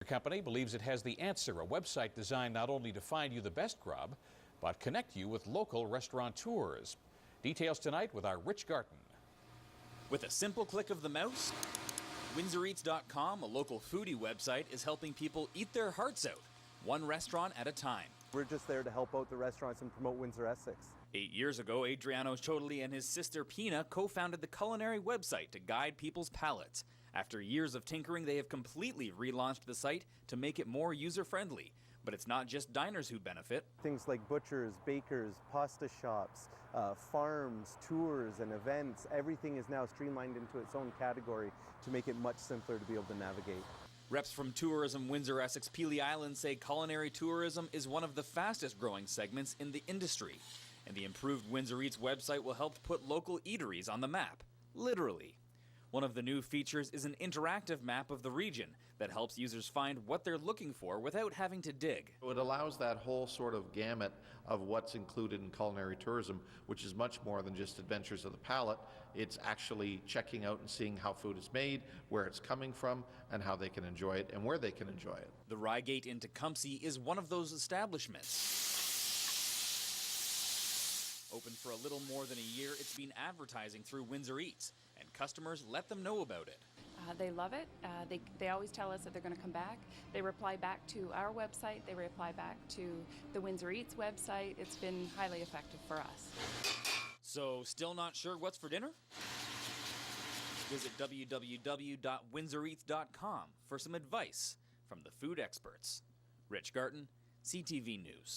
The company believes it has the answer, a website designed not only to find you the best grub, but connect you with local restaurateurs. Details tonight with our Rich Garten. With a simple click of the mouse, WindsorEats.com, a local foodie website, is helping people eat their hearts out, one restaurant at a time. We're just there to help out the restaurants and promote Windsor, Essex. 8 years ago, Adriano Chodoli and his sister Pina co-founded the culinary website to guide people's palates. After years of tinkering, they have completely relaunched the site to make it more user-friendly. But it's not just diners who benefit. Things like butchers, bakers, pasta shops, farms, tours, and events, everything is now streamlined into its own category to make it much simpler to be able to navigate. Reps from Tourism Windsor Essex Pelee Island say culinary tourism is one of the fastest growing segments in the industry. And the improved Windsor Eats website will help put local eateries on the map, literally. One of the new features is an interactive map of the region that helps users find what they're looking for without having to dig. It allows that whole sort of gamut of what's included in culinary tourism, which is much more than just adventures of the palate. It's actually checking out and seeing how food is made, where it's coming from, and how they can enjoy it and where they can enjoy it. The Reigate in Tecumseh is one of those establishments. Open for a little more than a year, it's been advertising through Windsor Eats, and customers let them know about it. They love it. They always tell us that they're going to come back. They reply back to our website. They reply back to the Windsor Eats website. It's been highly effective for us. So, still not sure what's for dinner? Visit www.windsoreats.com for some advice from the food experts. Rich Garten, CTV News.